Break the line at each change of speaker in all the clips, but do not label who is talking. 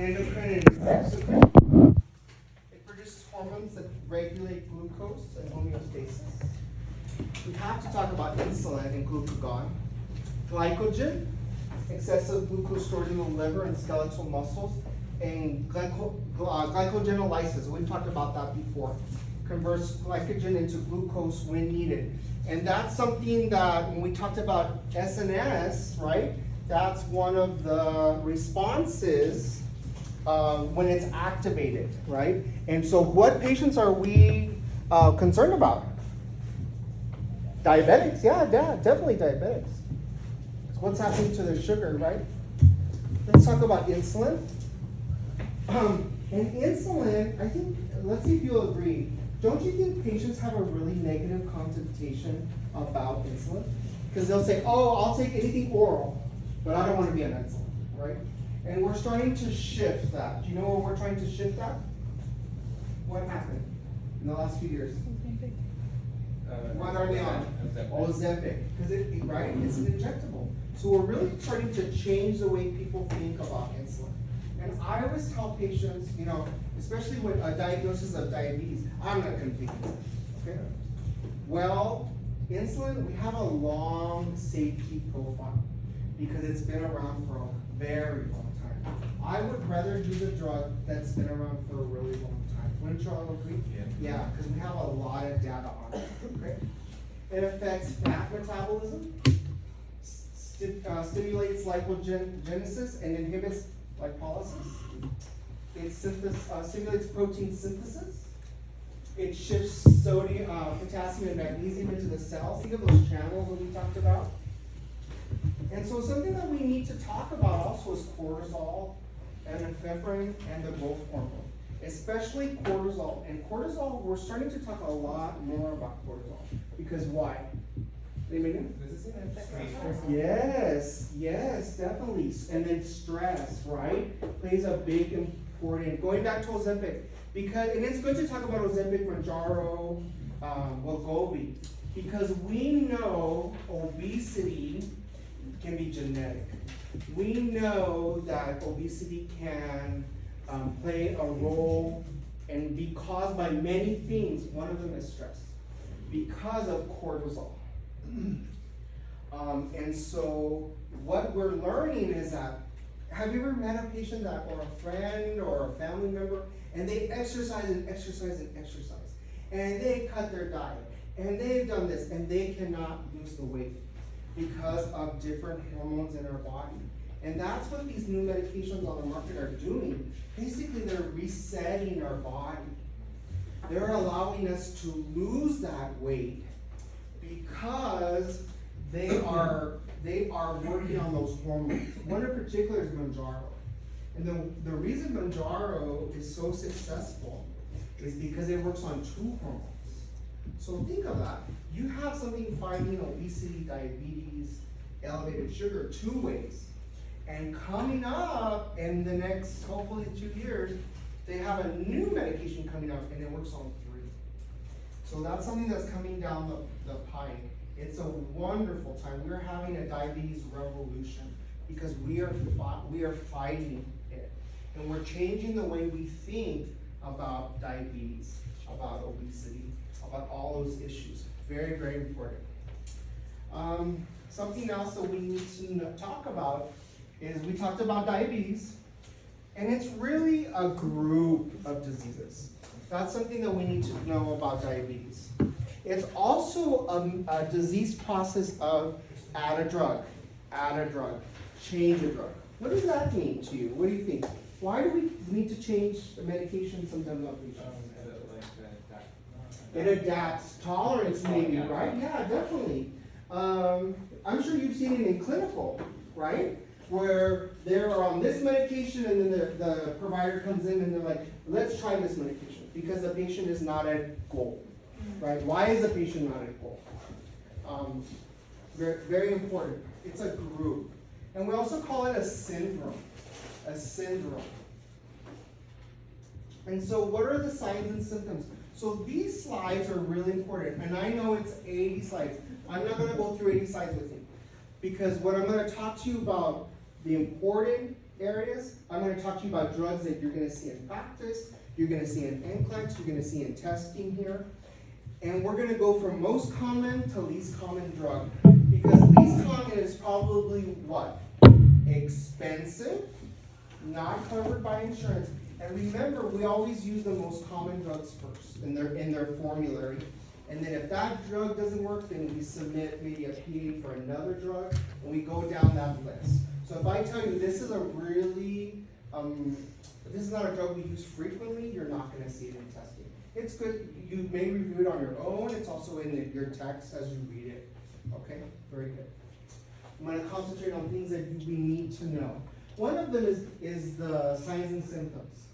Endocrine and exocrine. It produces hormones that regulate glucose and homeostasis. We have to talk about insulin and glucagon. Glycogen, excessive glucose stored in the liver and skeletal muscles, and glycogenolysis. We've talked about that before. Converts glycogen into glucose when needed. And that's something that when we talked about SNS, right? That's one of the responses when it's activated, right? And so what patients are we concerned about? Diabetics, yeah, definitely diabetics. So what's happening to their sugar, right? Let's talk about insulin. And insulin, I think, let's see if you'll agree. Don't you think patients have a really negative connotation about insulin? Because they'll say, oh, I'll take anything oral, but I don't want to be on insulin, right? And we're starting to shift that. Do you know where we're trying to shift that? What happened in the last few years? What are they on? Ozempic. Because right, it's an injectable. So we're really starting to change the way people think about insulin. And I always tell patients, you know, especially with a diagnosis of diabetes, I'm not going to take insulin. Okay? Well, insulin, we have a long safety profile because it's been around for a very long time. I would rather do the drug that's been around for a really long time. Wouldn't you all agree? Yeah, because we have a lot of data on it. Okay? It affects fat metabolism, stimulates lipogenesis, and inhibits lipolysis. It stimulates protein synthesis. It shifts sodium, potassium, and magnesium into the cells. Think of those channels that we talked about. And so something that we need to talk about also is cortisol and epinephrine and the growth hormone, especially cortisol. And cortisol, we're starting to talk a lot more about cortisol. Because why? Anybody know? Yes, definitely. And then stress, right? Plays a big important, going back to Ozempic, because, and it's good to talk about Ozempic, Mounjaro, Wegovy, because we know obesity can be genetic. We know that obesity can play a role and be caused by many things. One of them is stress, because of cortisol. And so what we're learning is that, have you ever met a patient that, or a friend or a family member, and they exercise and exercise and exercise, and they cut their diet, and they've done this, and they cannot lose the weight because of different hormones in our body. And that's what these new medications on the market are doing. Basically, they're resetting our body. They're allowing us to lose that weight because they are working on those hormones. One in particular is Mounjaro. And the reason Mounjaro is so successful is because it works on two hormones. So think of that. You have something fighting obesity, diabetes, elevated sugar, two ways. And coming up in the next, hopefully 2 years, they have a new medication coming up and it works on three. So that's something that's coming down the pike. It's a wonderful time. We're having a diabetes revolution because we are fighting it. And we're changing the way we think about diabetes, about obesity, about all those issues. Very, very important. Something else that we need to talk about is we talked about diabetes, and it's really a group of diseases. That's something that we need to know about diabetes. It's also a disease process of add a drug, change a drug. What does that mean to you? What do you think? Why do we need to change the medication sometimes on patients? It adapts tolerance maybe, right? Yeah, definitely. I'm sure you've seen it in clinical, right? Where they're on this medication and then the provider comes in and they're like, let's try this medication because the patient is not at goal, right? Why is the patient not at goal? Very, very important. It's a group. And we also call it a syndrome. And so what are the signs and symptoms? So these slides are really important, and I know it's 80 slides. I'm not going to go through 80 slides with you, because what I'm going to talk to you about, the important areas. I'm going to talk to you about drugs that you're going to see in practice, you're going to see in NCLEX, you're going to see in testing here. And we're going to go from most common to least common drug. Because least common is probably what? Expensive, not covered by insurance. And remember, we always use the most common drugs first in their formulary. And then if that drug doesn't work, then we submit maybe a PA for another drug, and we go down that list. So if I tell you this is a really, this is not a drug we use frequently, you're not going to see it in testing. It's good, you may review it on your own, it's also in your text as you read it. Okay, very good. I'm going to concentrate on things that we need to know. One of them is the signs and symptoms.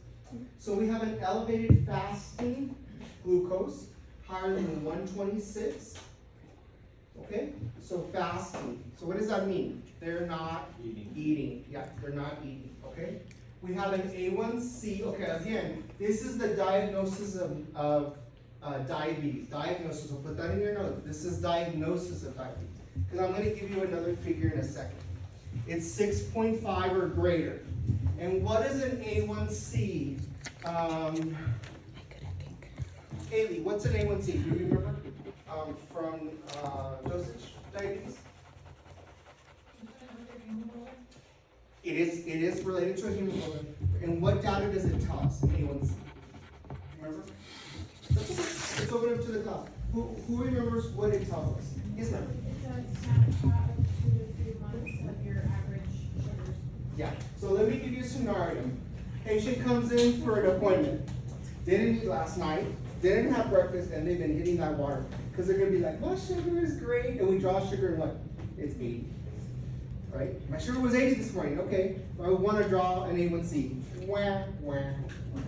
So we have an elevated fasting glucose, higher than 126. Okay, so fasting. So what does that mean? They're not eating. Yeah, they're not eating. Okay. We have an A1C. Okay, again, this is the diagnosis of diabetes. Diagnosis. We'll put that in your notes. This is diagnosis of diabetes. Because I'm going to give you another figure in a second. It's 6.5 or greater. And what is an A1C? Haley, what's an A1C? Do you remember? From dosage diabetes? It is related to a hemoglobin. And what data does it tell us? A1C. Remember? Let's open it up to the class. Who remembers what it tells us? Yes, ma'am.
It's a snapshot of 2 to 3 months of your average sugars.
Yeah. So let me give you a scenario. Patient comes in for an appointment. Didn't eat last night. Didn't have breakfast, and they've been hitting that water. Because they're going to be like, my sugar is great. And we draw sugar and what? It's 80. Right? My sugar was 80 this morning. Okay. I want to draw an A1C. Wah, wah, wah.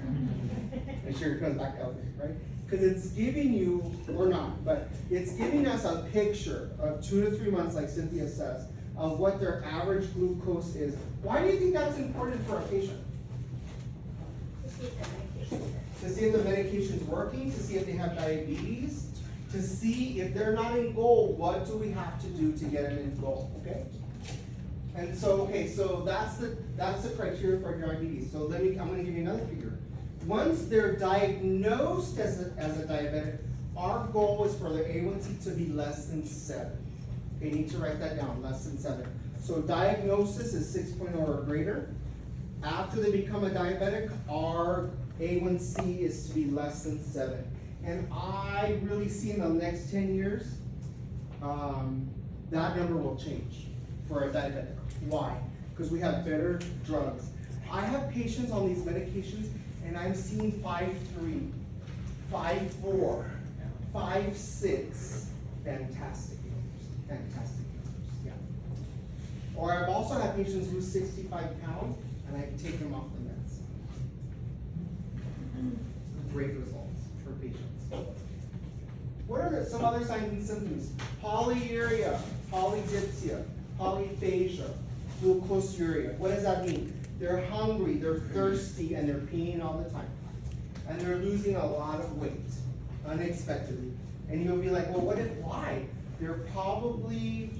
And sugar comes back out there, right? Because it's giving you, or not, but it's giving us a picture of 2 to 3 months, like Cynthia says, of what their average glucose is. Why do you think that's important for a patient? To see if the medication's working, to see if they have diabetes, to see if they're not in goal, what do we have to do to get them in goal, okay? And so, okay, so that's the criteria for diabetes. So I'm gonna give you another figure. Once they're diagnosed as a diabetic, our goal is for their A1C to be less than 7. Okay, you need to write that down, less than 7. So diagnosis is 6.0 or greater. After they become a diabetic, our A1C is to be less than 7. And I really see in the next 10 years, that number will change for a diabetic. Why? Because we have better drugs. I have patients on these medications, and I'm seeing 5.3, 5.4, 5.6. Fantastic numbers. Fantastic numbers. Yeah. Or I've also had patients lose 65 pounds, and I take them off the meds. Great results for patients. What are some other signs and symptoms? Polyuria, polydipsia, polyphagia, glucosuria. What does that mean? They're hungry, they're thirsty, and they're peeing all the time. And they're losing a lot of weight, unexpectedly. And you'll be like, well, why? They're probably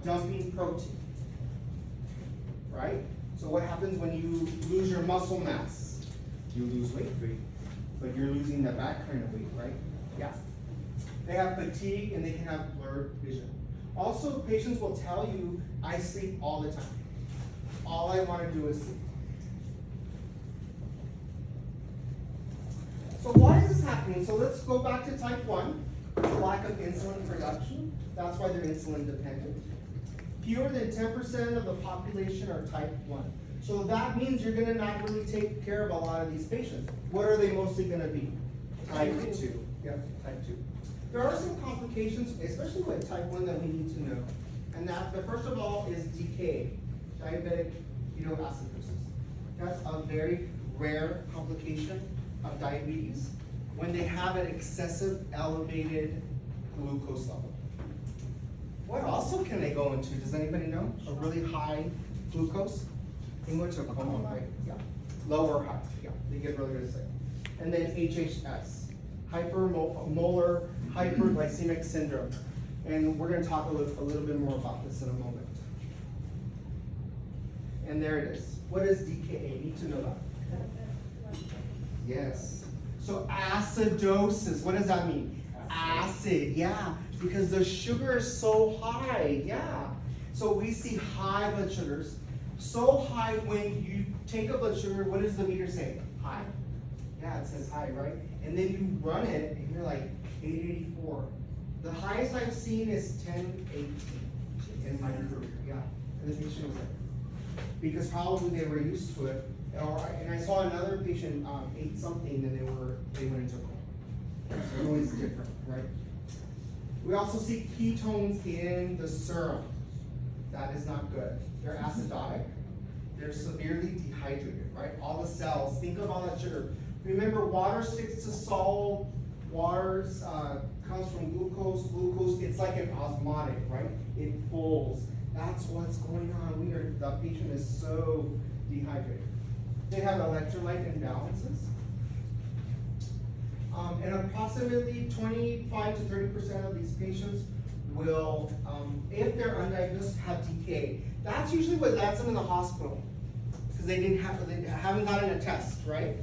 dumping protein, right? So what happens when you lose your muscle mass? You lose weight, but you're losing that kind of weight, right? Yeah. They have fatigue and they can have blurred vision. Also, patients will tell you, I sleep all the time. All I want to do is sleep. So why is this happening? So let's go back to type 1, lack of insulin production. That's why they're insulin dependent. Fewer than 10% of the population are type 1. So that means you're going to not really take care of a lot of these patients. What are they mostly going to be? Type 2. Yep, type 2. There are some complications, especially with type 1, that we need to know. And that, the first of all, is decay, diabetic ketoacidosis. That's a very rare complication of diabetes when they have an excessive elevated glucose level. What also can they go into? Does anybody know? A really high glucose? They go into a coma, right? Yeah. Low or high. Yeah. They get really, really sick. And then HHS, hypermolar hyperglycemic syndrome. And we're going to talk a little bit more about this in a moment. And there it is. What is DKA? Need to know that. Yes. So acidosis, what does that mean? Acid, yeah, because the sugar is so high, yeah. So we see high blood sugars. So high when you take a blood sugar, what does the meter say? High. Yeah, it says high, right? And then you run it and you're like 884. The highest I've seen is 1018 in my career, yeah. And the patient was like, because probably they were used to it. And I saw another patient ate something and they went into coma. So it's always different, right? We also see ketones in the serum. That is not good. They're acidotic. They're severely dehydrated, right? All the cells, think of all that sugar. Remember, water sticks to salt. Water comes from glucose. Glucose, it's like an osmotic, right? It pulls. That's what's going on. The patient is so dehydrated. They have electrolyte imbalances. And approximately 25 to 30% of these patients will, if they're undiagnosed, have DKA. That's usually what lands them in the hospital, because they haven't gotten a test, right?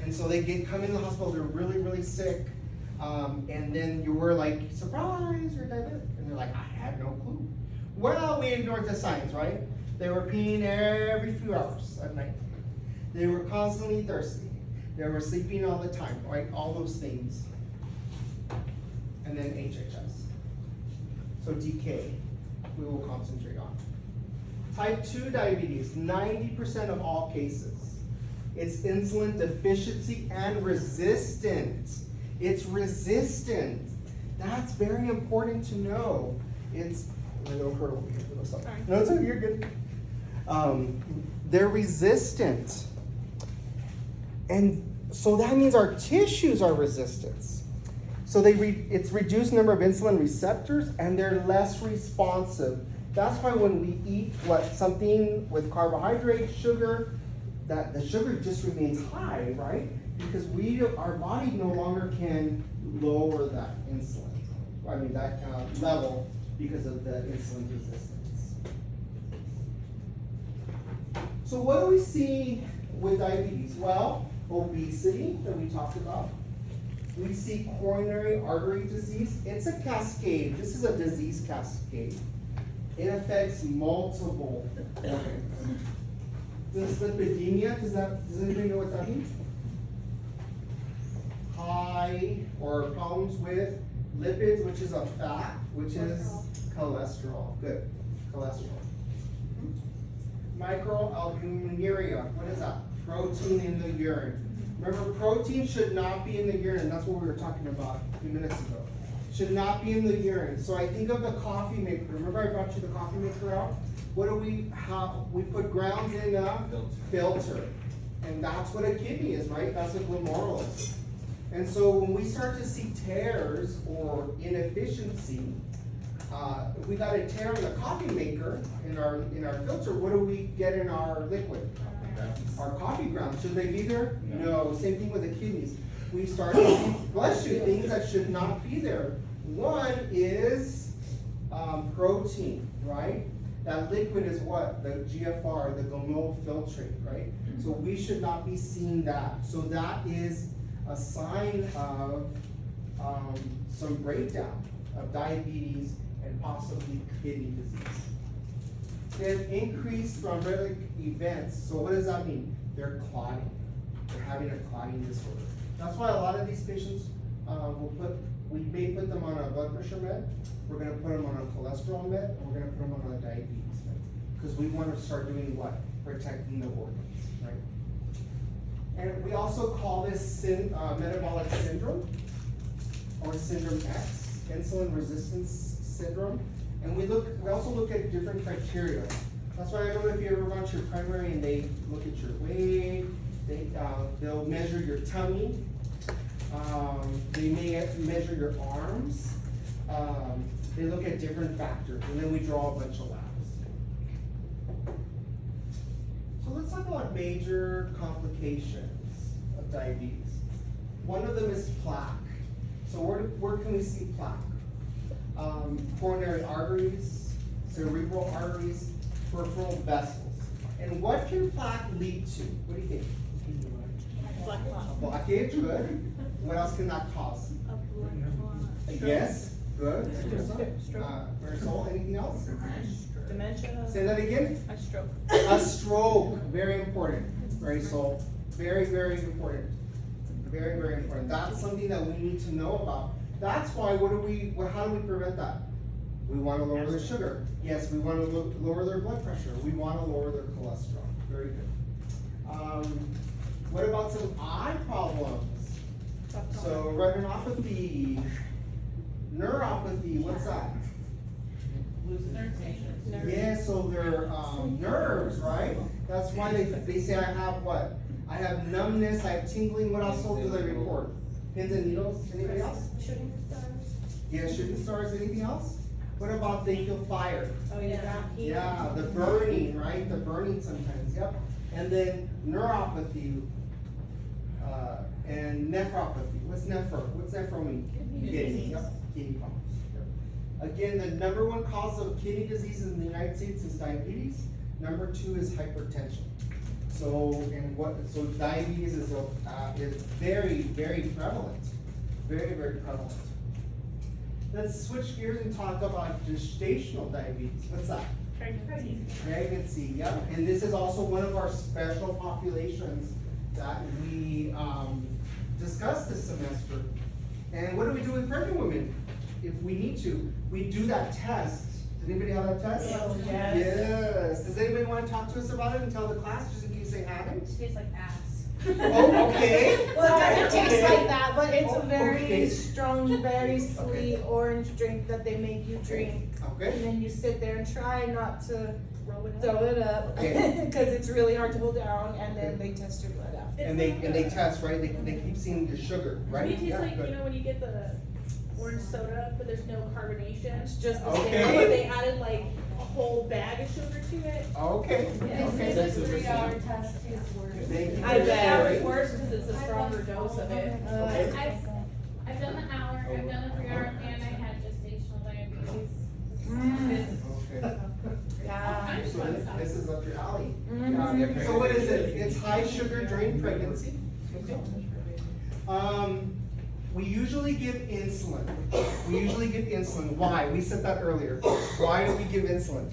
And so they come in the hospital, they're really, really sick, and then you were like, surprise, you're diabetic. And they're like, I had no clue. Well, we ignored the signs, right? They were peeing every few hours at night. They were constantly thirsty. They were sleeping all the time, right? All those things. And then HHS. So DK, we will concentrate on. Type 2 diabetes, 90% of all cases. It's insulin deficiency and resistant. It's resistant. That's very important to know. It's, I know her over here. No, it's okay, you're good. They're resistant. And so that means our tissues are resistant. So it's reduced number of insulin receptors and they're less responsive. That's why when we eat something with carbohydrate, sugar, that the sugar just remains high, right? Because our body no longer can lower that insulin. That level because of the insulin resistance. So what do we see with diabetes? Well, obesity that we talked about. We see coronary artery disease. It's a cascade. This is a disease cascade. It affects multiple organs. Dyslipidemia, does anybody know what that means? High or problems with lipids, which is a fat, which is cholesterol. Good, cholesterol. Microalbuminuria, what is that? Protein in the urine. Remember, protein should not be in the urine. That's what we were talking about a few minutes ago. Should not be in the urine. So I think of the coffee maker. Remember I brought you the coffee maker out? What do we have? We put grounds in a filter. And that's what a kidney is, right? That's a glomerulus is. And so when we start to see tears or inefficiency, if we got a tear in the coffee maker, in our filter, what do we get in our liquid? Our coffee grounds. Should they be there? No. Same thing with the kidneys. We start to see, bless you, things that should not be there. One is protein, right? That liquid is what? The GFR, the glomerular filtrate, right? So we should not be seeing that. So that is a sign of some breakdown of diabetes and possibly kidney disease. Then increased thrombotic events. So what does that mean? They're clotting. They're having a clotting disorder. That's why a lot of these patients we may put them on a blood pressure med, we're gonna put them on a cholesterol med, and we're gonna put them on a diabetes med. Because we want to start doing what? Protecting the organs, right? And we also call this metabolic syndrome, or syndrome X, insulin resistance syndrome. And we also look at different criteria. That's why I don't know if you ever gone to your primary and they look at your weight, they'll measure your tummy, they may measure your arms, they look at different factors, and then we draw a bunch of labs. So let's talk about major complications of diabetes. One of them is plaque. So where can we see plaque? Coronary arteries, cerebral arteries, peripheral vessels. And what can plaque lead to? What do you think? Blockage, good. What else can that cause? Yes, good. Marisol, anything else?
Dementia.
Say that again?
A stroke.
A stroke, very important, Marisol. Very, very important. Very, very important. That's something that we need to know about. That's why, how do we prevent that? We wanna lower their sugar. Yes, we wanna lower their blood pressure. We wanna lower their cholesterol. Very good. What about some eye problems? So retinopathy, neuropathy, what's that? Yeah, so they're nerves, right? That's why they say I have what? I have numbness, I have tingling, what else do they report? Pins and needles, anybody else?
Shooting stars.
Yeah, shooting stars, anything else? What about they feel fire?
Oh, yeah.
Yeah, the burning, right? The burning sometimes, yep. And then neuropathy, and nephropathy. What's nephro mean? Kidney, yep, kidney problems. Yep. Again, the number one cause of kidney disease in the United States is diabetes. Number 2 is hypertension. So diabetes is very, very prevalent. Very, very prevalent. Let's switch gears and talk about gestational diabetes. What's that? Pregnancy, yeah. And this is also one of our special populations that we discussed this semester. And what do we do with pregnant women? If we need to, we do that test. Does anybody have that test?
Yes.
Yes. Does anybody want to talk to us about it and tell the class, just in case they haven't?
It tastes like ass.
Oh, okay.
Well, it doesn't taste
Okay.
like that, but it's a very
Okay.
strong, very sweet orange drink that they make you drink. And
Okay.
then you sit there and try not to
Throw
throw it up,
Okay.
because it's really hard to hold down, and then they test your blood after.
And they test, right? They keep seeing the sugar, right?
It tastes
Yeah,
like,
good.
you know, when you get the orange soda, but there's no carbonation.
It's just the
Okay.
same.
But they added like a whole bag of sugar to it.
Okay.
They
Okay.
say the 3-hour test tastes worse.
Thank you.
I bet.
It's worse because it's a stronger dose of it.
Okay.
I've done the hour, I've done the 3-hour, and I had gestational diabetes.
Okay.
Yeah.
So this is up your alley.
Mhm.
So what is it? It's high sugar during pregnancy. We usually give insulin. Why? We said that earlier. Why do we give insulin?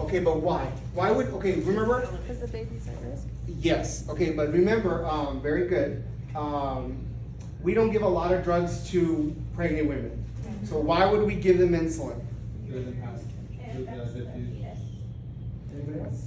Okay, but why? Remember?
Because the baby's at risk.
Yes, okay, but remember, very good. We don't give a lot of drugs to pregnant women. So why would we give them insulin? Anybody else?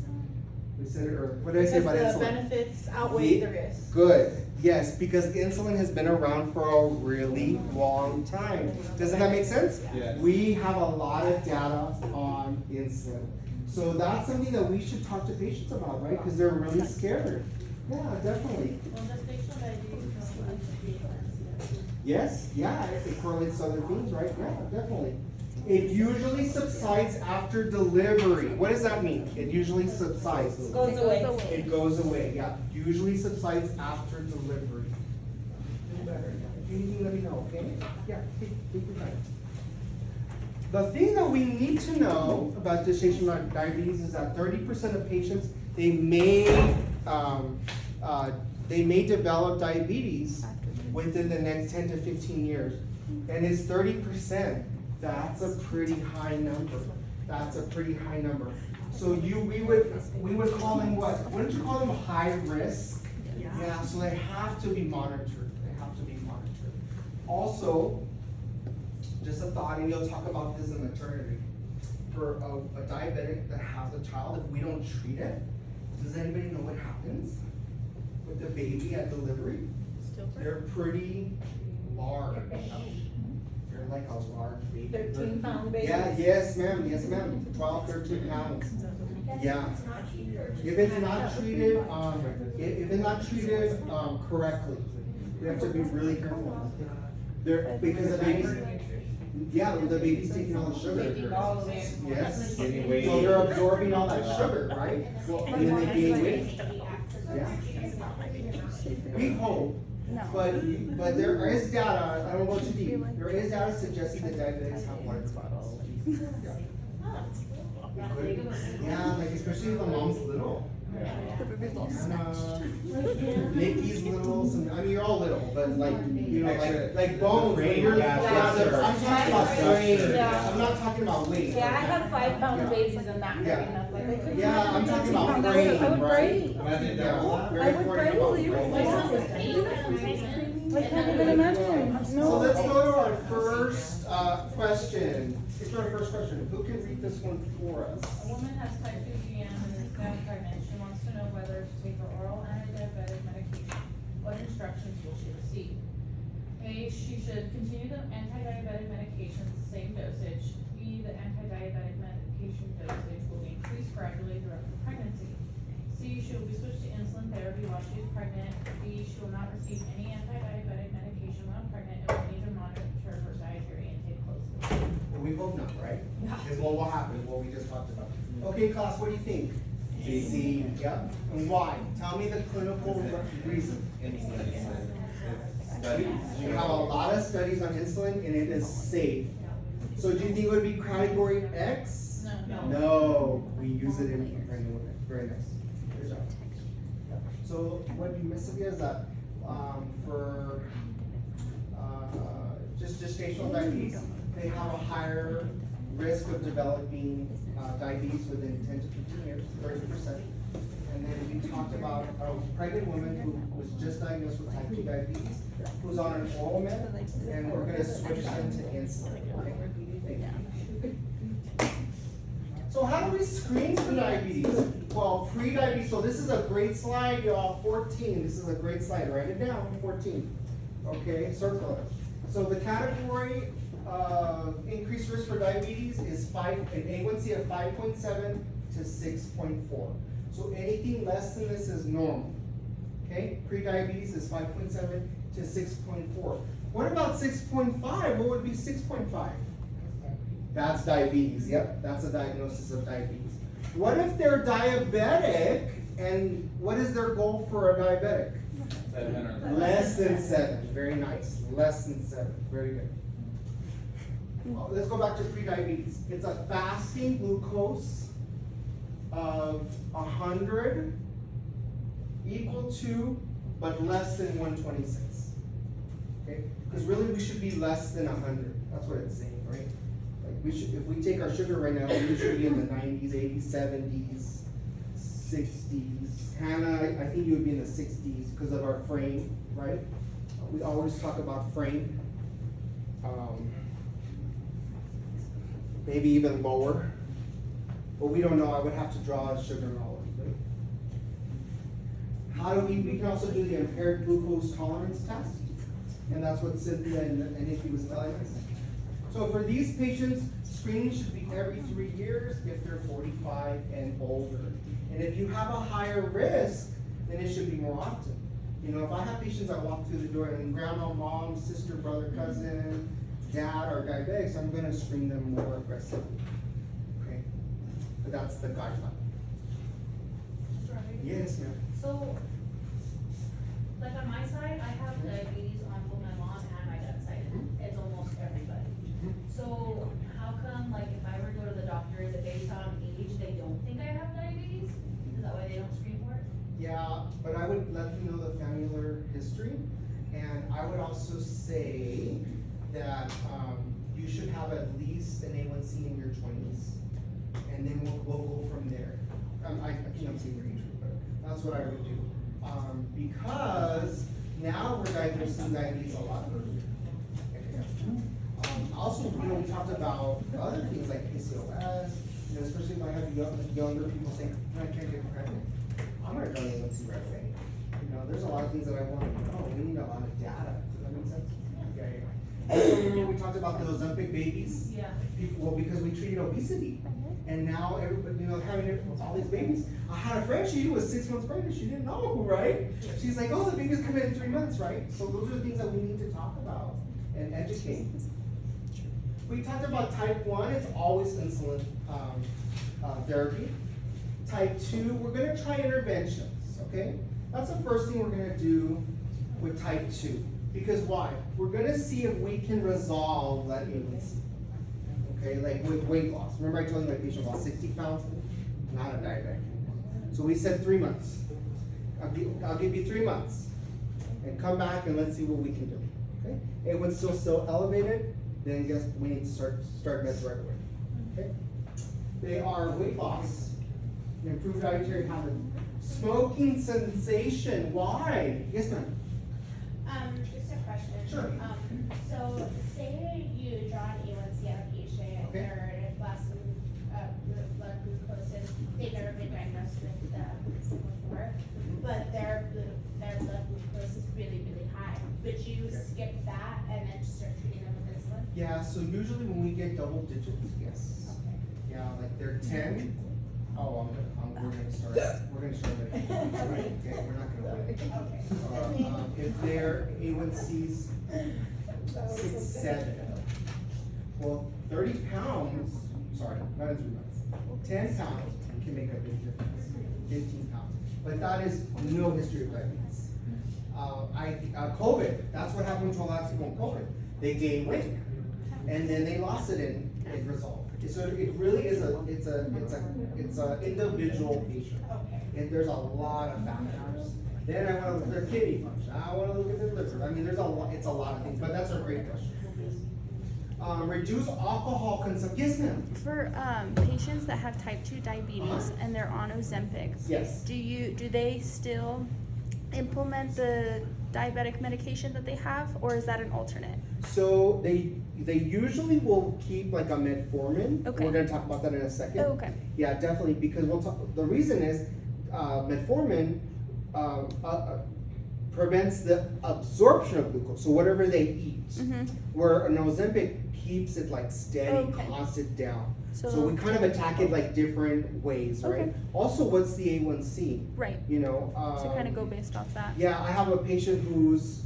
We said it earlier. What did I say about
Because the
insulin?
benefits outweigh the risk.
Good, yes, because insulin has been around for a really long time. Doesn't that make sense?
Yes.
We have a lot of data on insulin. So that's something that we should talk to patients about, right? Because they're really scared. Yeah, definitely.
Well, gestational diabetes correlates with preeclampsia.
Yes, yeah, it correlates to other things, right? Yeah, definitely. It usually subsides after delivery. What does that mean? It usually subsides.
Goes away.
It goes away, yeah. Usually subsides after delivery. Anything, let me know, okay? Yeah, take your time. The thing that we need to know about gestational diabetes is that 30% of patients, they may develop diabetes within the next 10 to 15 years. And it's 30%. That's a pretty high number. So we would call them what? Wouldn't you call them high risk? Yeah, so they have to be monitored. Also, just a thought, and you'll talk about this in maternity. For a diabetic that has a child, if we don't treat it, does anybody know what happens with the baby at delivery? They're pretty large. They're like a large baby.
13-pound baby.
Yeah, yes ma'am, 12, 13 pounds. Yeah. If it's not treated, correctly, we have to be really careful. Because the baby's taking all the sugar.
All of it.
Yes.
Gaining weight.
So they're absorbing all that sugar, right? And then they gain weight. Yeah. We hope, but there is data, I don't go too deep, there is data suggesting that diabetics have blood clots. Yeah. Yeah, like especially if the mom's little. Nikki's little, I mean, you're all little, but like, you know, like bones, when you're,
Yeah,
I'm talking about frame,
Yeah.
I'm not talking about weight.
Yeah, I had 5 pound babies and that
Yeah.
big enough, like I couldn't.
Yeah, I'm
imagine
talking
being
about
2 pounds. I would
frame, right?
pray.
Imagine
Yeah,
that.
very
I would
important
pray
about
so you
frame.
would I can't even imagine.
So
No.
let's go to our first, question. It's our first question. Who can read this one for us?
A woman has type 2 GM and is now pregnant. She wants to know whether to take her oral anti-diabetic medication. What instructions will she receive? A, she should continue the anti-diabetic medications, same dosage. B, the anti-diabetic medication dosage will be increased gradually throughout the pregnancy. C, she will be switched to insulin therapy while she is pregnant. D, she will not receive any anti-diabetic medication while pregnant and will need to monitor her dietary intake closely.
Well, we hope not, right? Because what will happen, what we just talked about. Okay, class, what do you think? C. Yep. And why? Tell me the clinical reason. We have a lot of studies on insulin and it is safe. So do you think it would be category X?
No.
No, we use it in pregnant women. Very nice. Good job. So what you missed here is that, for, just gestational diabetes, they have a higher risk of developing, diabetes within 10 to 15 years, 30%. And then we talked about a pregnant woman who was just diagnosed with type 2 diabetes, who's on an oral med, and we're gonna switch them to insulin. Okay? Thank you. So how do we screen for diabetes? Well, pre-diabetes, so this is a great slide, y'all, 14, this is a great slide, write it down, 14. Okay, circle it. So the category of increased risk for diabetes is an A1C of 5.7 to 6.4. So anything less than this is normal. Okay, pre-diabetes is 5.7 to 6.4. What about 6.5? What would be 6.5? That's diabetes, yep, that's a diagnosis of diabetes. What if they're diabetic, and what is their goal for a diabetic?
700.
Less than 7, very nice, less than 7, very good. Well, let's go back to pre-diabetes. It's a fasting glucose of 100 equal to, but less than 126. Okay, because really we should be less than 100, that's what it's saying, right? Like we should, if we take our sugar right now, we should be in the 90s, 80s, 70s, 60s. Hannah, I think you would be in the 60s because of our frame, right? We always talk about frame. Maybe even lower, but we don't know. I would have to draw a sugar knowledge. How do we can also do the impaired glucose tolerance test, and that's what Cynthia and Nikki was telling us. So for these patients, screening should be every 3 years if they're 45 and older. And if you have a higher risk, then it should be more often. You know, if I have patients that walk through the door and grandma, mom, sister, brother, cousin, dad are diabetics, I'm gonna screen them more aggressively. Okay? But that's the guideline. Yes, ma'am.
So, like on my side, I have diabetes on both my mom and my dad's side. It's almost everybody. So how come, like, if I were to go to the doctor, is it based on age, they don't think I have diabetes? Is that why they don't screen for it?
Yeah, but I would let them know the familiar history, and I would also say that you should have at least an A1C in your 20s, and then we'll go from there. I can't say your age, but that's what I would do. Because now we're diagnosing diabetes a lot earlier. Also, you know, we talked about other things like PCOS, you know, especially if I have younger people saying, I can't get pregnant. I'm gonna draw an A1C right away. You know, there's a lot of things that I want to know. We need a lot of data. Does that make sense? Yeah. Also, remember we talked about the Ozempic babies?
Yeah.
Well, because we treated obesity. And now everybody, you know, having all these babies. I had a friend, she was 6 months pregnant, she didn't know, right? She's like, oh, the baby's coming in 3 months, right? So those are the things that we need to talk about and educate. We talked about type 1, it's always insulin therapy. Type 2, we're gonna try interventions, okay? That's the first thing we're gonna do with type 2. Because why? We're gonna see if we can resolve that A1C. okay, like with weight loss. Remember I told you my patient lost 60 pounds? Not a diabetic. So we said 3 months. I'll give you 3 months. And come back and let's see what we can do, okay? And when still elevated, then guess we need to start meds right away, okay? They are weight loss, improved dietary habit, smoking cessation. Why? Yes, ma'am.
Just a question.
Sure.
So say you draw an A1C on a patient,
Okay.
their blood glucose, and they've never been diagnosed with this before, but their blood glucose is really, really high. Would you
Okay.
skip that and then just start treating them with insulin?
Yeah, so usually when we get double digits, yes.
Okay.
Yeah, like they're 10. Oh, we're gonna start medication, right? Okay, we're not gonna wait.
Okay.
If their A1C's 6, 7, well, 30 pounds, sorry, not in 3 months, 10 pounds can make a big difference, 15 pounds. But that is no history of diabetes. COVID, that's what happened to a lot of people in COVID. They gained weight, and then they lost it and it resolved. So it really is it's a individual patient.
Okay.
And there's a lot of factors. Then I wanna look at their kidney function, I wanna look at their liver, I mean, it's a lot of things, but that's a great question. Reduce alcohol consumption, yes ma'am?
For patients that have type 2 diabetes and they're on Ozempic,
Yes.
do they still implement the diabetic medication that they have, or is that an alternate?
So they usually will keep like a metformin.
Okay.
We're gonna talk about that in a second.
Oh, okay.
Yeah, definitely, because we'll talk, the reason is, metformin, prevents the absorption of glucose, so whatever they eat.
Mm-hmm.
Where an Ozempic keeps it like steady,
Okay.
constant down. So
So,
we kind of attack it like different ways, right?
Okay.
Also, what's the A1C?
right,
You know,
to kind of go based off that.
yeah, I have a patient who's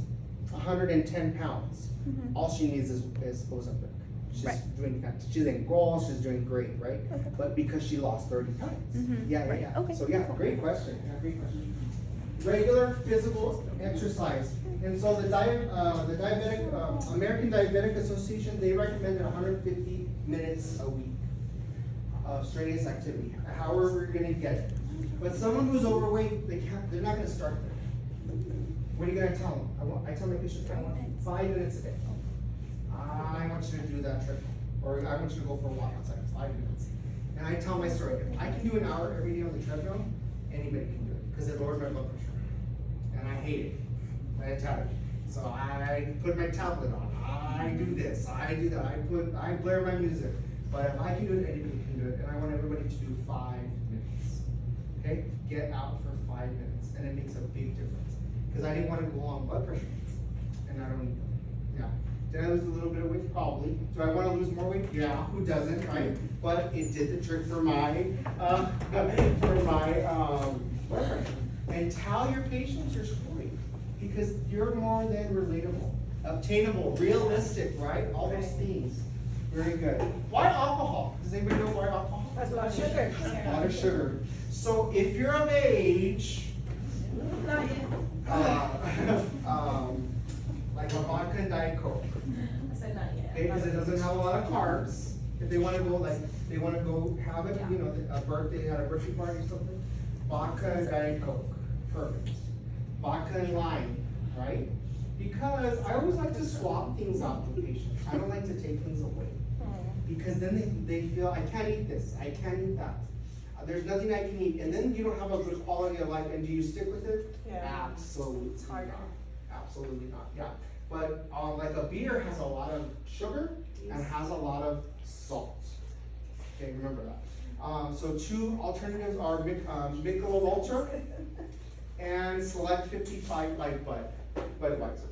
110 pounds.
Mhm.
All she needs is Ozempic. She's
Right.
doing fantastic. She's in goal, she's doing great, right?
Okay.
But because she lost 30 pounds.
Mhm.
Yeah,
Right.
yeah.
Okay,
So yeah,
cool.
great question. Yeah, great question. Regular physical exercise. And so the diabetic, American Diabetic Association, they recommended 150 minutes a week of strenuous activity, however you're gonna get it. But someone who's overweight, they're not gonna start there. What are you gonna tell them? I tell my patients, I want 5 minutes a day. I want you to do that trip, or I want you to go for a walk outside, 5 minutes. And I tell my story, if I can do an hour every day on the treadmill, anybody can do it, because it lowers my blood pressure. And I hate it, I tell you. So I put my tablet on, I do this, I do that, I blare my music. But if I can do it, anybody can do it, and I want everybody to do 5 minutes. Okay, get out for 5 minutes, and it makes a big difference. Because I didn't want to go on blood pressure meds, and I don't need them. Yeah. Did I lose a little bit of weight? Probably. Do I want to lose more weight? Yeah. Who doesn't, right? But it did the trick for my blood pressure. And tell your patients your story, because you're more than relatable, obtainable, realistic, right? All those things. Very good. Why alcohol? Does anybody know why alcohol?
That's a lot of sugar.
A lot of sugar. So if you're of age,
Not yet.
like a vodka and Diet Coke,
I said not yet.
okay, because it doesn't have a lot of carbs. If they wanna go have it, you know, a birthday, had a birthday party or something, vodka and Diet Coke, perfect. Vodka and lime, right? Because I always like to swap things out with patients. I don't like to take things away. Because then they feel, I can't eat this, I can't eat that. There's nothing I can eat, and then you don't have a good quality of life, and do you stick with it?
Yeah.
Absolutely
It's harder.
not. Absolutely not, yeah. But, like a beer has a lot of sugar and has a lot of salt. Okay, remember that. So 2 alternatives are Michelob Ultra and Select 55 like Budweiser.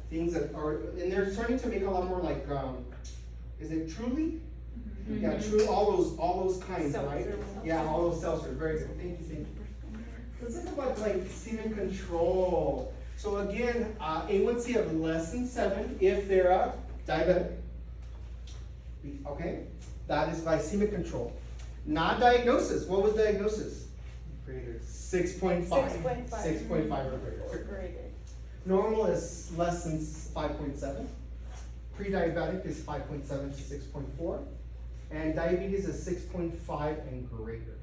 Things that are, and they're starting to make a lot more like, is it Truly? Yeah, Truly, all those kinds, right?
Seltzer.
Yeah, all those seltzers, very good, thank you. Let's talk about glycemic control. So again, A1C of less than 7 if they're a diabetic. Okay, that is glycemic control. Not diagnosis, what was diagnosis? 6.5.
6.5.
6.5 or greater.
Great.
Normal is less than 5.7. Pre-diabetic is 5.7 to 6.4. and diabetes is 6.5 and greater.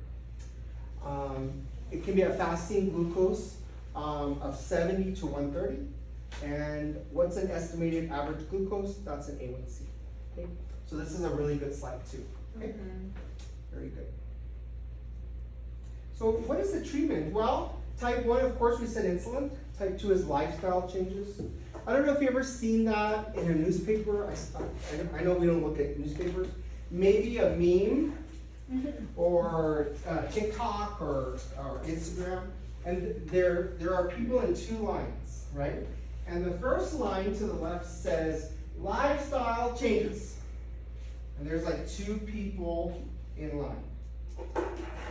It can be a fasting glucose of 70 to 130. And what's an estimated average glucose? That's an A1C. Okay? So this is a really good slide too. Okay? Very good. So what is the treatment? Well, type 1, of course, we said insulin. Type 2 is lifestyle changes. I don't know if you've ever seen that in a newspaper. I know we don't look at newspapers. Maybe a meme or TikTok or Instagram. And there are people in 2 lines, right? And the first line to the left says lifestyle changes. And there's like 2 people in line.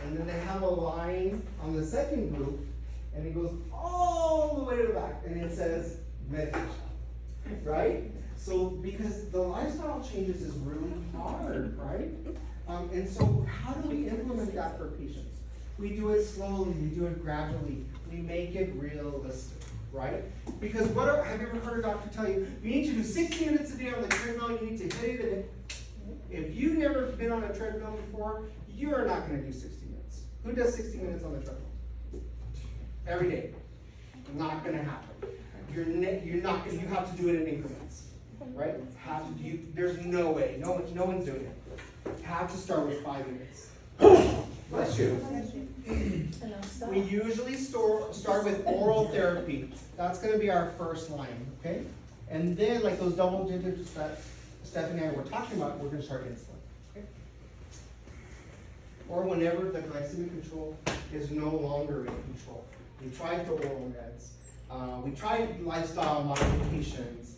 And then they have a line on the second group, and it goes all the way to the back, and it says medication, right? So because the lifestyle changes is really hard, right? And so how do we implement that for patients? We do it slowly, we do it gradually, we make it realistic, right? Because have you ever heard a doctor tell you, you need to do 60 minutes a day on the treadmill, you need to hit it. If you've never been on a treadmill before, you are not going to do 60 minutes. Who does 60 minutes on the treadmill? Every day. Not going to happen. You're not going. You have to do it in increments, right? There's no way. No one's doing it. You have to start with 5 minutes. Bless you. We usually start with oral therapy. That's going to be our first line, okay? And then, like those double digits that Stephanie and I were talking about, we're going to start insulin. Okay? Or whenever the glycemic control is no longer in control. We tried the oral meds. We tried lifestyle modifications.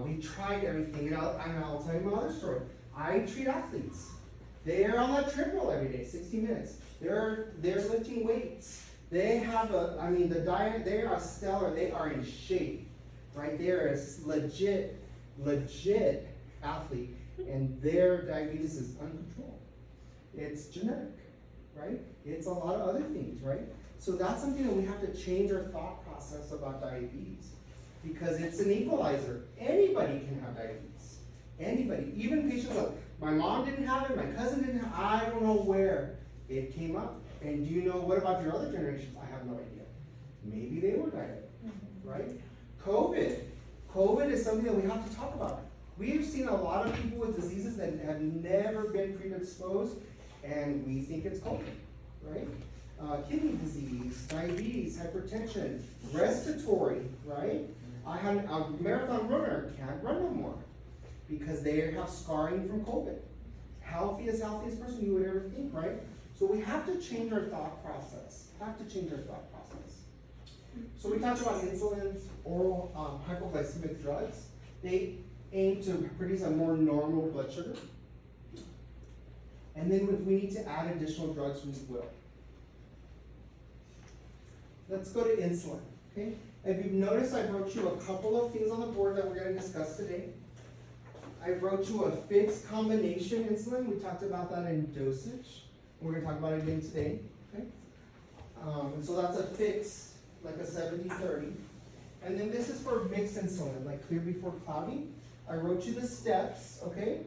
We tried everything. And I'll tell you my other story. I treat athletes. They're on that treadmill every day, 60 minutes. They're lifting weights. They have the diet, they are stellar. They are in shape, right? They're a legit athlete, and their diabetes is uncontrolled. It's genetic, right? It's a lot of other things, right? So that's something that we have to change our thought process about diabetes, because it's an equalizer. Anybody can have diabetes. Anybody, even patients like my mom didn't have it, my cousin didn't have it, I don't know where it came up. And do you know, what about your other generations? I have no idea. Maybe they were diabetic, right? COVID is something that we have to talk about. We've seen a lot of people with diseases that have never been predisposed, and we think it's COVID, right? Kidney disease, diabetes, hypertension, respiratory, right? I had a marathon runner, can't run no more because they have scarring from COVID. Healthiest person you would ever think, right? So we have to change our thought process. So we talked about insulins, oral hypoglycemic drugs. They aim to produce a more normal blood sugar. And then if we need to add additional drugs, we will. Let's go to insulin, okay? If you've noticed, I wrote you a couple of things on the board that we're going to discuss today. I wrote you a fixed combination insulin. We talked about that in dosage. We're going to talk about it again today, okay? And so that's a fixed, like a 70-30. And then this is for mixed insulin, like clear before cloudy. I wrote you the steps, okay?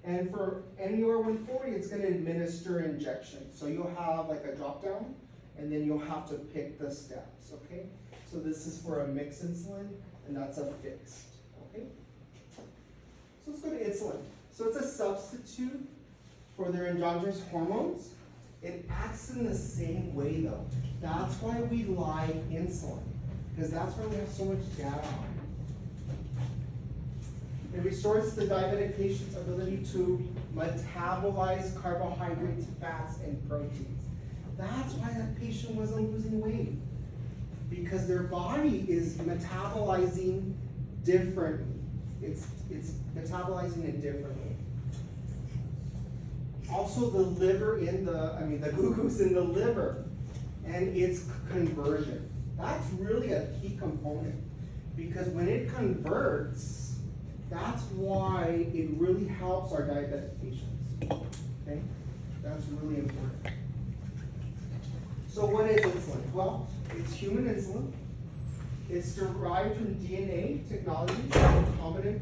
And for NUR140, it's going to administer injection. So you'll have like a drop down, and then you'll have to pick the steps, okay? So this is for a mixed insulin, and that's a fixed, okay? So let's go to insulin. So it's a substitute for their endogenous hormones. It acts in the same way though. That's why we like insulin, because that's why we have so much data on it. It restores the diabetic patient's ability to metabolize carbohydrates, fats, and proteins. That's why that patient wasn't losing weight, because their body is metabolizing differently. It's metabolizing it differently. Also the liver the glucose in the liver and its conversion. That's really a key component, because when it converts, that's why it really helps our diabetic patients, okay? That's really important. So what is insulin? Well, it's human insulin. It's derived from DNA technology, it's recombinant.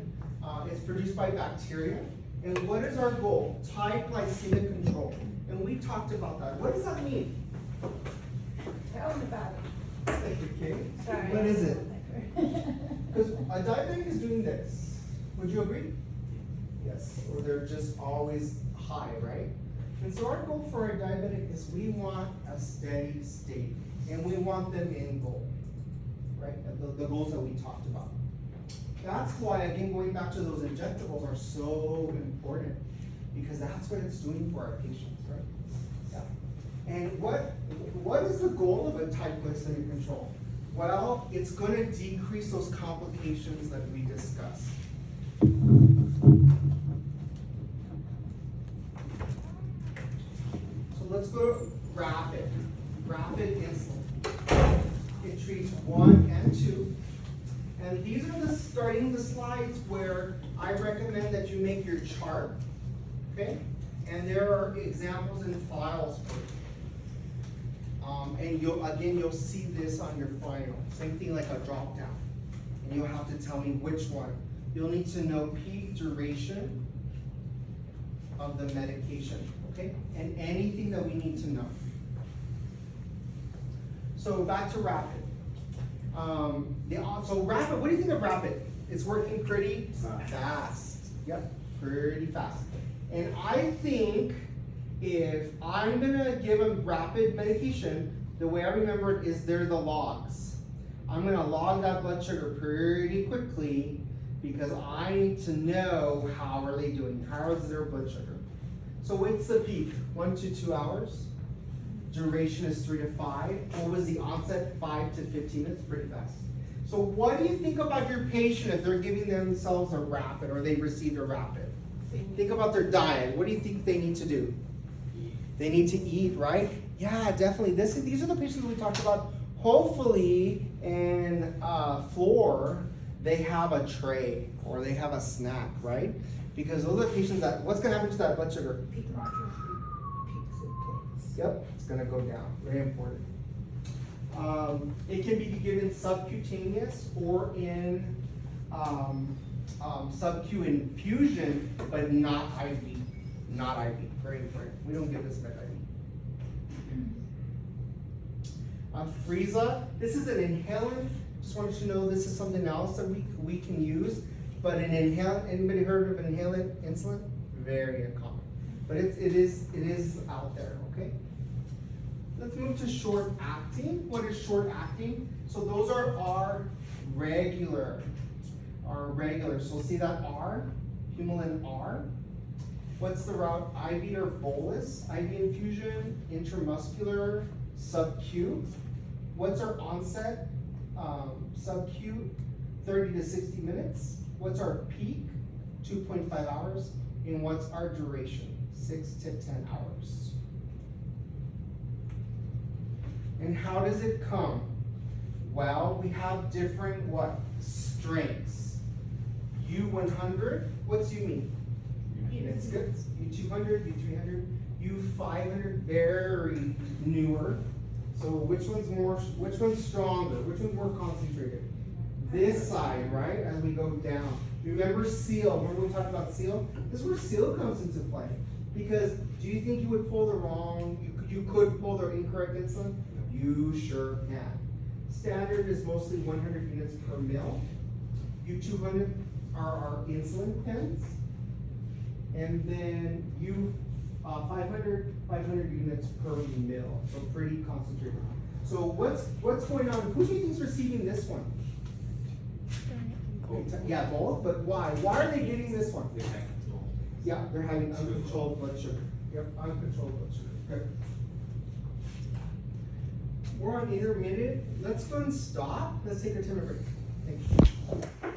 It's produced by bacteria, And what is our goal? Tight glycemic control. And we talked about that. What does that mean?
Tell them about it.
Okay.
Sorry.
What is it? Because a diabetic is doing this. Would you agree? Yes. Or they're just always high, right? And so our goal for a diabetic is we want a steady state. And we want them in goal. Right? The goals that we talked about. That's why, again, going back to those injectables are so important. Because that's what it's doing for our patients, right? Yeah. And what is the goal of a tight glycemic control? Well, it's going to decrease those complications that we discussed. So let's go to rapid insulin. It treats 1 and 2. And these are starting the slides where I recommend that you make your chart, okay? And there are examples and files for you. And you'll see this on your final. Same thing like a drop down. And you'll have to tell me which one. You'll need to know peak duration of the medication, okay? And anything that we need to know. So back to rapid. So rapid, what do you think of rapid? It's working pretty fast. Yep, pretty fast. And I think if I'm gonna give a rapid medication, the way I remember it is they're the logs. I'm gonna log that blood sugar pretty quickly because I need to know how are they doing, how is their blood sugar. So what's the peak? 1 to 2 hours. Duration is 3 to 5. What was the onset? 5 to 15 minutes, pretty fast. So what do you think about your patient if they're giving themselves a rapid or they received a rapid? Think about their diet. What do you think they need to do? They need to eat, right? Yeah, definitely. These are the patients we talked about. Hopefully in floor, they have a tray or they have a snack, right? Because those are patients that, what's gonna happen to that blood sugar? Yep, it's gonna go down, very important. It can be given subcutaneous or in sub-Q infusion, but not IV. Not IV, very important. We don't give this med IV. Frieza, this is an inhalant. Just wanted you to know this is something else that we can use. But an inhalant, anybody heard of inhalant insulin? Very uncommon. But it is out there, okay? Let's move to short acting. What is short acting? So those are our regular. So see that R, Humulin R. What's the route? IV or bolus? IV infusion, intramuscular, sub-Q. What's our onset? Sub-Q, 30 to 60 minutes. What's our peak? 2.5 hours. And what's our duration? 6 to 10 hours. And how does it come? Well, we have different what? Strengths. U100, what's U mean? Units, good. U200, U300, U500, very newer. So which one's stronger? Which one's more concentrated? This side, right? As we go down. Remember seal, remember we talked about seal? This is where seal comes into play. Because do you think you would pull the wrong, you could pull the incorrect insulin? You sure can. Standard is mostly 100 units per mil. U200 are our insulin pens. And then U500 units per mil. So pretty concentrated. So what's going on? Who do you think is receiving this one? Yeah, both, but why? Why are they getting this one? Yeah, they're having uncontrolled blood sugar. Yep, uncontrolled blood sugar. Okay. We're on intermittent. Let's go and stop. Let's take a 10-minute break. Thank you.